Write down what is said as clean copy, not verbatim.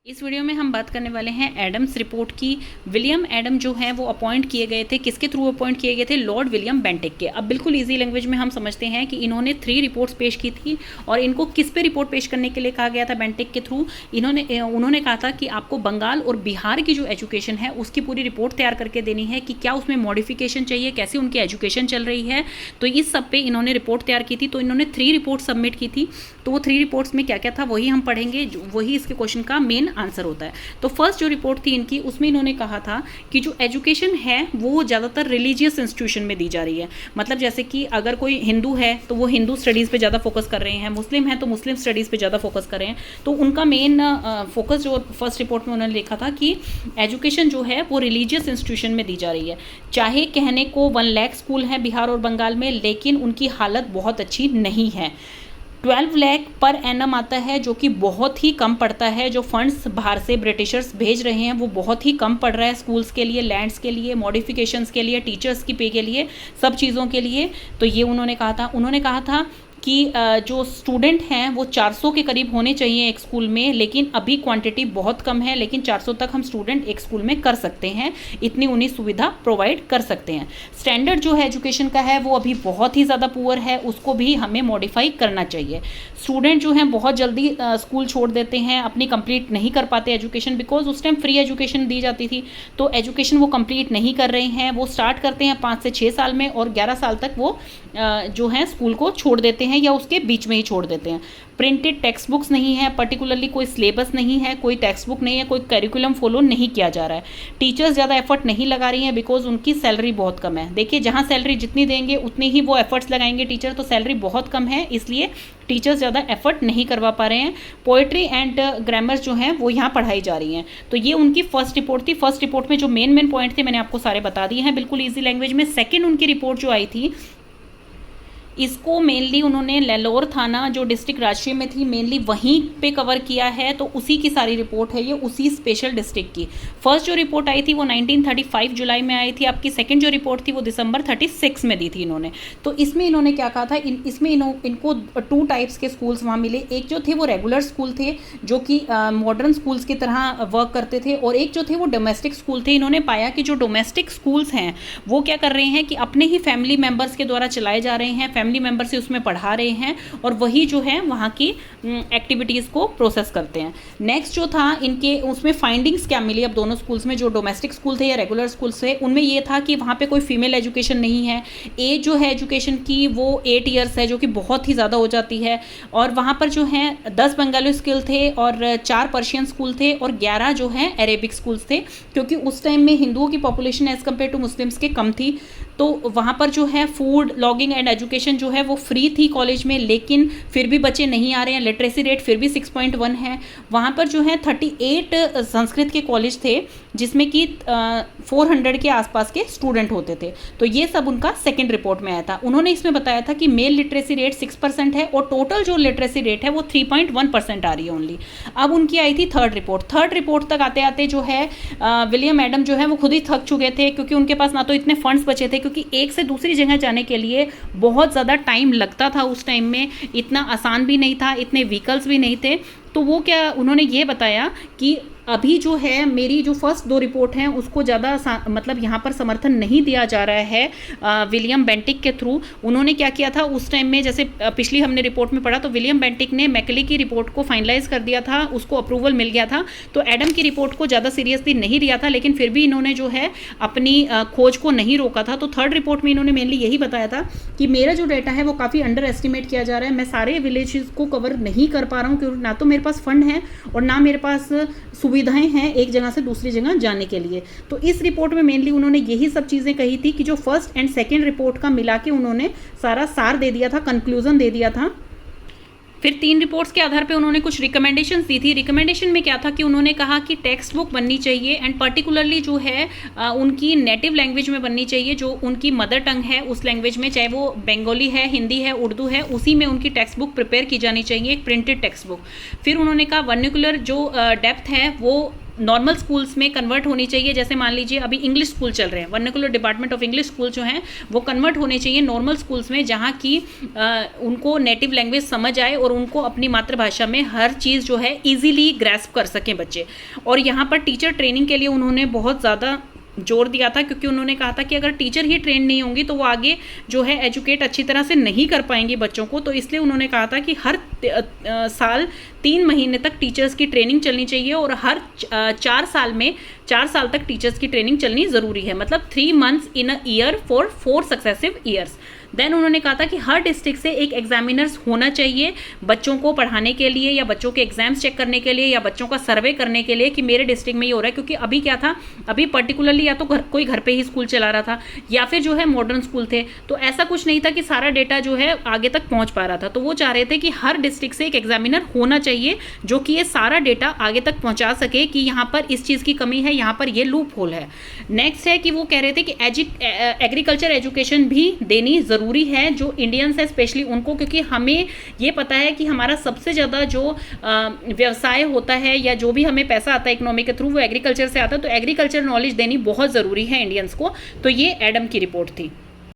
इस वीडियो में हम बात करने वाले हैं एडम्स रिपोर्ट की। विलियम एडम जो हैं वो अपॉइंट किए गए थे, किसके थ्रू अपॉइंट किए गए थे? लॉर्ड विलियम बेंटिक के। अब बिल्कुल इजी लैंग्वेज में हम समझते हैं कि इन्होंने 3 रिपोर्ट्स पेश की थी और इनको किस पे रिपोर्ट पेश करने के लिए कहा गया था बेंटिक के थ्रू? उन्होंने कहा था कि आपको बंगाल और बिहार की जो एजुकेशन है उसकी पूरी रिपोर्ट तैयार करके देनी है कि क्या उसमें मॉडिफिकेशन चाहिए, कैसे उनकी एजुकेशन चल रही है। तो इस सब पे इन्होंने रिपोर्ट तैयार की थी। तो इन्होंने 3 रिपोर्ट सबमिट की थी। तो वो 3 रिपोर्ट्स में क्या क्या था वही हम पढ़ेंगे, वही इसके क्वेश्चन का मेन आंसर होता है। तो फर्स्ट जो रिपोर्ट थी इनकी, उसमें इन्होंने कहा था कि जो एजुकेशन है वो ज़्यादातर रिलीजियस इंस्टीट्यूशन में दी जा रही है। मतलब जैसे कि अगर कोई हिंदू है तो वो हिंदू स्टडीज़ पे ज़्यादा फोकस कर रहे हैं, मुस्लिम है तो मुस्लिम स्टडीज़ पे ज़्यादा फोकस कर रहे हैं। तो उनका मेन फोकस जो फर्स्ट रिपोर्ट में उन्होंने लिखा था कि एजुकेशन जो है वो रिलीजियस इंस्टीट्यूशन में दी जा रही है। चाहे कहने को 1 लाख स्कूल हैं बिहार और बंगाल में, लेकिन उनकी हालत बहुत अच्छी नहीं है। 12 लाख पर एनम आता है, जो कि बहुत ही कम पड़ता है। जो फंड्स बाहर से ब्रिटिशर्स भेज रहे हैं वो बहुत ही कम पड़ रहा है स्कूल्स के लिए, लैंड्स के लिए, मॉडिफिकेशंस के लिए, टीचर्स की पे के लिए, सब चीज़ों के लिए। तो ये उन्होंने कहा था कि जो स्टूडेंट हैं वो 400 के करीब होने चाहिए एक स्कूल में, लेकिन अभी क्वांटिटी बहुत कम है, लेकिन 400 तक हम स्टूडेंट एक स्कूल में कर सकते हैं, इतनी उन्हें सुविधा प्रोवाइड कर सकते हैं। स्टैंडर्ड जो है एजुकेशन का है वो अभी बहुत ही ज़्यादा पुअर है, उसको भी हमें मॉडिफाई करना चाहिए। स्टूडेंट जो हैं बहुत जल्दी स्कूल छोड़ देते हैं, अपनी कंप्लीट नहीं कर पाते एजुकेशन, बिकॉज उस टाइम फ्री एजुकेशन दी जाती थी। तो एजुकेशन वो कंप्लीट नहीं कर रहे हैं, वो स्टार्ट करते हैं 5 से 6 साल में और 11 साल तक वो जो है स्कूल को छोड़ देते हैं या उसके बीच में ही छोड़ देते हैं। प्रिंटेड टेक्स्ट बुक्स नहीं है, पर्टिकुलरली कोई सिलेबस नहीं है, कोई टेक्स्ट बुक नहीं है, कोई करिकुलम फॉलो नहीं किया जा रहा है। टीचर्स ज़्यादा एफर्ट नहीं लगा रही हैं बिकॉज उनकी सैलरी बहुत कम है। देखिए, जहाँ सैलरी जितनी देंगे उतनी ही वो एफर्ट्स लगाएंगे टीचर, तो सैलरी बहुत कम है, इसलिए टीचर्स ज़्यादा एफर्ट नहीं करवा पा रहे हैं। पोएट्री एंड ग्रामर जो हैं वो यहाँ पढ़ाई जा रही हैं। तो ये उनकी फर्स्ट रिपोर्ट थी। फर्स्ट रिपोर्ट में जो मेन पॉइंट थे मैंने आपको सारे बता दिए हैं बिल्कुल ईजी लैंग्वेज में। सेकेंड उनकी रिपोर्ट जो आई थी, इसको मेनली उन्होंने लेलोर थाना जो डिस्ट्रिक्ट राजशीय में थी, मेनली वहीं पे कवर किया है। तो उसी की सारी रिपोर्ट है ये, उसी स्पेशल डिस्ट्रिक्ट की। फर्स्ट जो रिपोर्ट आई थी वो 1935 जुलाई में आई थी आपकी। सेकंड जो रिपोर्ट थी वो दिसंबर 36 में दी थी इन्होंने। तो इसमें इन्होंने क्या कहा था, इसमें इनको 2 टाइप्स के स्कूल्स वहाँ मिले। एक जो थे वो रेगुलर स्कूल थे जो कि मॉडर्न स्कूल्स की तरह वर्क करते थे, और एक जो थे वो डोमेस्टिक स्कूल थे। इन्होंने पाया कि जो डोमेस्टिक स्कूल्स हैं वो क्या कर रहे हैं कि अपने ही फैमिली मेम्बर्स के द्वारा चलाए जा रहे हैं, फैमिली मेंबर से उसमें पढ़ा रहे हैं और वही जो है वहाँ की एक्टिविटीज़ को प्रोसेस करते हैं। नेक्स्ट जो था इनके, उसमें फाइंडिंग्स क्या मिली अब दोनों स्कूल्स में, जो डोमेस्टिक स्कूल थे या रेगुलर स्कूल्स थे, उनमें ये था कि वहाँ पे कोई फीमेल एजुकेशन नहीं है। एज जो है एजुकेशन की वो 8 ईयर्स है, जो कि बहुत ही ज़्यादा हो जाती है। और वहाँ पर जो है 10 बंगाली स्कूल थे और 4 पर्शियन स्कूल थे और 11 जो है अरेबिक स्कूल्स थे, क्योंकि उस टाइम में हिंदुओं की population as compare to Muslims के कम थी। तो वहाँ पर जो है फूड, लॉगिंग एंड एजुकेशन जो है वो फ्री थी कॉलेज में, लेकिन फिर भी बच्चे नहीं आ रहे हैं। लिटरेसी रेट फिर भी 6.1 है। वहाँ पर जो है 38 संस्कृत के कॉलेज थे जिसमें कि 400 के आसपास के स्टूडेंट होते थे। तो ये सब उनका सेकंड रिपोर्ट में आया था। उन्होंने इसमें बताया था कि मेल लिटरेसी रेट 6% है और टोटल जो लिटरेसी रेट है वो 3.1% आ रही है ओनली। अब उनकी आई थी थर्ड रिपोर्ट। थर्ड रिपोर्ट तक आते आते जो है विलियम एडम जो है वो खुद ही थक चुके थे, क्योंकि उनके पास ना तो इतने फंड्स बचे थे, क्योंकि एक से दूसरी जगह जाने के लिए बहुत ज़्यादा टाइम लगता था। उस टाइम में इतना आसान भी नहीं था, इतने व्हीकल्स भी नहीं थे। तो वो क्या, उन्होंने ये बताया कि अभी जो है मेरी जो फर्स्ट 2 रिपोर्ट हैं उसको ज़्यादा मतलब यहाँ पर समर्थन नहीं दिया जा रहा है विलियम बेंटिक के थ्रू। उन्होंने क्या किया था उस टाइम में, जैसे पिछली हमने रिपोर्ट में पढ़ा, तो विलियम बेंटिक ने मैकली की रिपोर्ट को फाइनलाइज कर दिया था, उसको अप्रूवल मिल गया था। तो एडम की रिपोर्ट को ज़्यादा सीरियसली नहीं लिया था, लेकिन फिर भी इन्होंने जो है अपनी खोज को नहीं रोका था। तो थर्ड रिपोर्ट में इन्होंने मेनली यही बताया था कि मेरा जो डाटा है वो काफ़ी अंडर एस्टिमेट किया जा रहा है, मैं सारे विलेजेस को कवर नहीं कर पा रहा हूँ, क्योंकि ना तो मेरे पास फंड है और ना मेरे पास सुविधाएं हैं एक जगह से दूसरी जगह जाने के लिए। तो इस रिपोर्ट में मेनली उन्होंने यही सब चीज़ें कही थी कि जो फर्स्ट एंड सेकंड रिपोर्ट का मिला के उन्होंने सारा सार दे दिया था, कंक्लूजन दे दिया था। फिर 3 रिपोर्ट्स के आधार पे उन्होंने कुछ रिकमेंडेशंस दी थी। रिकमेंडेशन में क्या था कि उन्होंने कहा कि टेक्स्ट बुक बननी चाहिए एंड पर्टिकुलरली जो है उनकी नेटिव लैंग्वेज में बननी चाहिए, जो उनकी मदर टंग है उस लैंग्वेज में, चाहे वो बंगाली है, हिंदी है, उर्दू है, उसी में उनकी टेक्स्ट बुक प्रिपेयर की जानी चाहिए, एक प्रिंटेड टेक्स्ट बुक। फिर उन्होंने कहा वर्निकुलर जो डेप्थ है वो नॉर्मल स्कूल्स में कन्वर्ट होनी चाहिए। जैसे मान लीजिए अभी इंग्लिश स्कूल चल रहे हैं, vernacular department of English school जो हैं वो कन्वर्ट होने चाहिए नॉर्मल स्कूल्स में, जहाँ की उनको नेटिव लैंग्वेज समझ आए और उनको अपनी मातृभाषा में हर चीज़ जो है ईजिली ग्रैस्प कर सकें बच्चे। और यहाँ पर टीचर ट्रेनिंग के लिए उन्होंने बहुत ज़्यादा जोर दिया था, क्योंकि उन्होंने कहा था कि अगर टीचर ही ट्रेन नहीं होंगी तो वो आगे जो है एजुकेट अच्छी तरह से नहीं कर पाएंगे बच्चों को। तो इसलिए उन्होंने कहा था कि हर साल 3 महीने तक टीचर्स की ट्रेनिंग चलनी चाहिए और हर 4 साल तक टीचर्स की ट्रेनिंग चलनी ज़रूरी है, मतलब 3 months in a year for 4 successive years. Then उन्होंने कहा था कि हर डिस्ट्रिक्ट से एक एग्जामिनर्स होना चाहिए बच्चों को पढ़ाने के लिए, या बच्चों के एग्जाम्स चेक करने के लिए, या बच्चों का सर्वे करने के लिए कि मेरे डिस्ट्रिक्ट में ये हो रहा है। क्योंकि अभी क्या था, अभी पर्टिकुलरली या तो कोई घर पे ही स्कूल चला रहा था या फिर जो है मॉडर्न स्कूल थे, तो ऐसा कुछ नहीं था कि सारा डेटा जो है आगे तक पहुंच पा रहा था। तो वो चाह रहे थे कि हर डिस्ट्रिक्ट से एक एग्जामिनर होना चाहिए जो कि ये सारा डेटा आगे तक पहुंचा सके कि यहाँ पर इस चीज़ की कमी है, यहाँ पर ये लूप होल है। नेक्स्ट है कि वो कह रहे थे कि एग्रीकल्चर एजुकेशन भी देनी ज़रूरी है जो इंडियंस है स्पेशली उनको, क्योंकि हमें ये पता है कि हमारा सबसे ज़्यादा जो व्यवसाय होता है या जो भी हमें पैसा आता है इकोनॉमी के थ्रू वो एग्रीकल्चर से आता है। तो एग्रीकल्चर नॉलेज देनी बहुत ज़रूरी है इंडियंस को। तो ये एडम की रिपोर्ट थी।